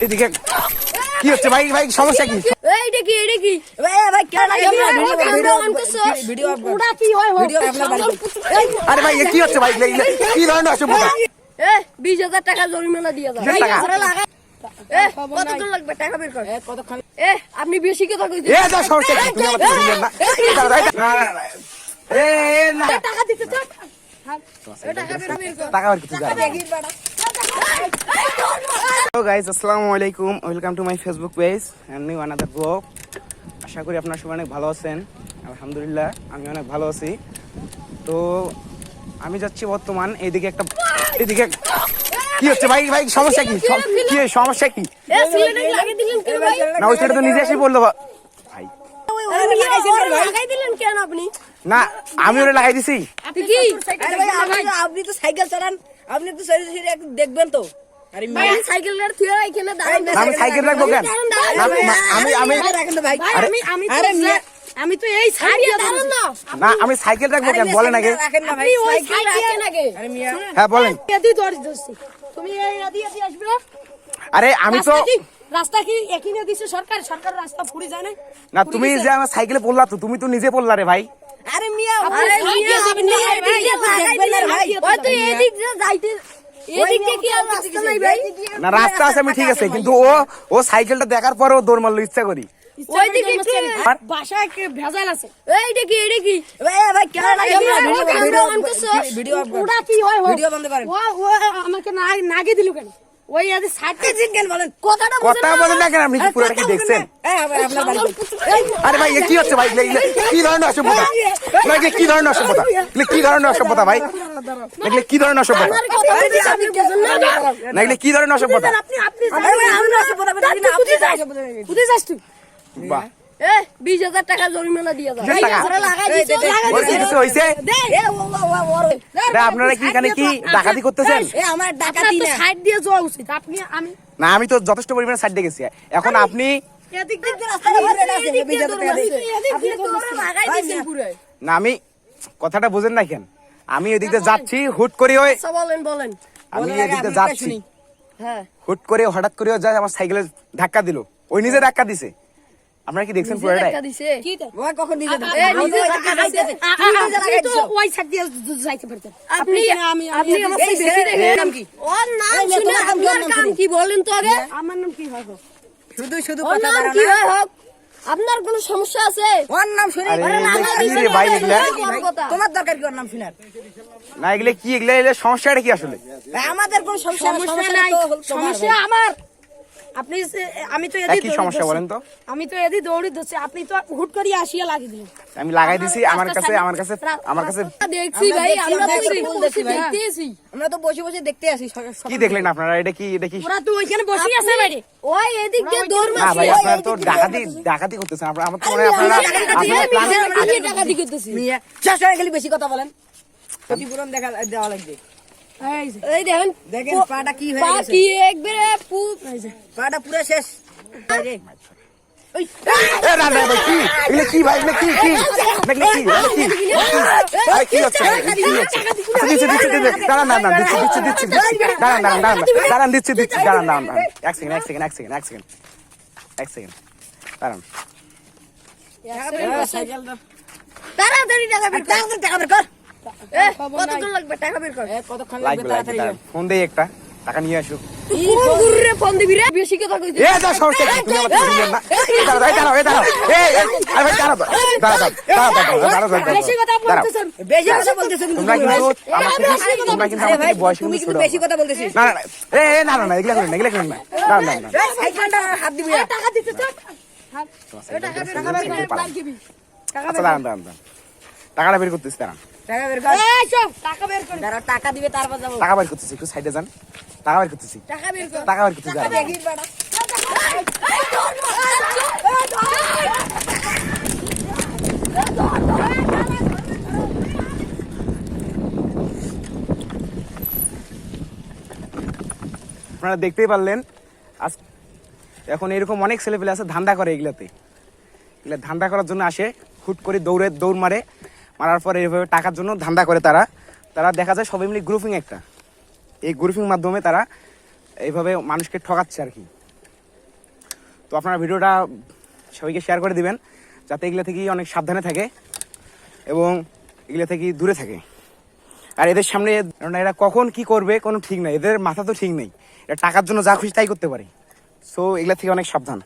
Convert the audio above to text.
এদিকে কি হচ্ছে ভাই? ভাই সমস্যা কি? এইটা কি ভাই কেন আরে ভাই কি হচ্ছে ভাই? কি ধরনের অসভ্যতা? 20,000 টাকা জরিমানা দিয়ে দাও। কতক্ষণ লাগবে? টাকা বের কর। আপনি বেশি কথা কইছেন। সমস্যা কি? তুমি আমার বুঝলেন না? টাকা দিতে চাও? টাকা বের কর। টাকা বের করতে যাও। হ্যালো গাইস, আসসালামু আলাইকুম, welcome to my Facebook page and new another blog. আশা করি আপনারা সবাই অনেক ভালো আছেন। আলহামদুলিল্লাহ আমি অনেক ভালো আছি। তো আমি যাচ্ছি বর্তমান এদিকে কি হচ্ছে ভাই? ভাই সমস্যা কি? কি সমস্যা কি? না ওই ছেলে তো নিজে এসে বললো ভাই। লাগাই দিলেন কেন আপনি? না আমি ওরে লাগাই দিছি। আপনি তো সাইকেল চালান, আপনি তো দেখবেন তো। আরে সাইকেল এখানে দাঁড়ান। আমি সাইকেল রাখবো কেন? আমি তো এই সাইকেল দাঁড়ান না। না আমি সাইকেল রাখবো কেন বলেন আগে। আপনি ওই সাইকেল রাখেন আগে। হ্যাঁ বলেন। এদি ধরছি তুমি এই এদি আসবে। আরে আমি তো রাস্তা কি এখানে দিছে সরকার রাস্তা পুরি যায় না। না তুমি যে আমার সাইকেলে পড়লা তো তুমি তো নিজে পড়লা রে ভাই। আরে মিয়া আপনি দেখবেন না ভাই। ওই তো এদিক যে যাইতে এদিক থেকে কি আর রাস্তা নাই ভাই? না রাস্তা আছে আমি ঠিক আছে, কিন্তু ও সাইকেলটা দেখার পরে ও দৌড় মারলো ইচ্ছা করি। ওই দিকে কি বাসায় কি ভেজাল আছে? এইটা কি ভাই কেন ভিডিও ওটা কি হয় ভিডিও বন্ধ করেন। ও আমাকে নাগে দিল কেন? ওই আজ সাইডে জিজ্ঞেস বলেন কথা বলেন না কেন? আপনি কি পুরোটা কি দেখছেন? আপনার বাড়ি। আরে ভাই কি হচ্ছে ভাই? কি ধরনের অসভ্যতা? ভাই কি ধরনের অসভ্যতা? কি ধরনের অসভ্যতা ভাই? এগুলো কি ধরনের অসভ্যতা? না এগুলো কি ধরনের অসভ্যতা? কোথায় যাস তুই? বাহ 20,000 টাকা জরিমানা দিয়ে দাও। আপনারা কি এখানে কি ডাকাতি করতেছেন? আমার ডাকাতি না, সাইড দিয়ে যাওয়া উচিত। না আমি তো যথেষ্ট পরিমাণে সাইড দিয়ে গেছি। এখন আপনি না আমি কথাটা বুঝেন না কেন? আমি এদিকে যাচ্ছি হুট করে বলেন আমি এদিকে যাচ্ছি হুট করে হঠাৎ করে যা আমার সাইকেলে ধাক্কা দিল। ওই নিজে ধাক্কা দিছে। আপনারা কি দেখছেন পুরোটাই? কি বলেন তো আগে? আমার নাম কি হয়? শুধু আপনার কোন সমস্যা আছে? ওর নাম শুনি তোমার দরকার কি? ওর নাম শোনার না এগুলো কি? এগুলো সমস্যাটা কি আসলে? আমাদের কোন সমস্যা নাই। সমস্যা আমার আপনি আমি তো এদি কি সমস্যা বলেন তো? আমি তো এদি দৌড়ি দছি, আপনি তো হুট করে আসিয়া লাগিয়ে দিলেন। আমি লাগাই দিছি আমার কাছে দেখছি ভাই, আমরা তো বসে দেখতে আসি। কি দেখলেন আপনারা? এটা কি ওরা তো ওইখানে বসে আছে বাইরে। ওই এদিক দিয়ে দৌড় মারছে। না ভাই আপনারা তো ডাকাতি করতেছেন। আমার তো মনে হয় আপনারা ডাকাতি করতেছি। মিয়া শেষ হয়ে গেলে বেশি কথা বলেন। প্রতিফলন দেওয়া লাগবে। এই দেখেন পাটা কি হয়ে গেছে। কি একবারে পাটা পুরো শেষ। কতক্ষণ লাগবে? টাকা বের কর। ফোন দেই একটা, টাকা নিয়ে আসো। ফোন দিবি রে? বেশি কথা কইছিস। সমস্যা কি? তুমি আমার বুঝলেন না? দাঁড়াও বেশি কথা বলতেছেন। তোমরা কিন্তু আমাকে বয়সে তুমি কিন্তু বেশি কথা বলতেছিস। না এগুলা করেন না। দাঁড়ান সাইকেলটা হাত দিবি। টাকা দিতে চাও? আচ্ছা দাঁড়ান টাকাটা বের করতেছি। দাঁড়ান টাকা বের কর। টাকা বের কর। যারা টাকা দিবে তারপর যাব। টাকা বের করতেছি, একটু সাইডে যান। টাকা বের করতেছি। টাকা বের কর। টাকা বের করতেছি। আপনারা দেখতেই পারলেন আজ এখন এরকম অনেক ছেলেপেলে আছে ধান্দা করে। এগুলা ধান্দা করার জন্য আসে, হুট করে দৌড় মারার পরে এইভাবে টাকার জন্য ধান্দা করে। তারা দেখা যায় সবাই মিলে গ্রুপিং একটা, এই গ্রুপিং মাধ্যমে তারা এইভাবে মানুষকে ঠকাচ্ছে আর কি। তো আপনারা ভিডিওটা সবাইকে শেয়ার করে দিবেন যাতে এগুলো থেকে অনেক সাবধানে থাকে এবং এগুলো থেকে দূরে থাকে। আর এদের সামনে এরা কখন কি করবে কোনো ঠিক নাই, এদের মাথা তো ঠিক নেই, এটা টাকার জন্য যা খুশি তাই করতে পারে। সো এগুলা থেকে অনেক সাবধান।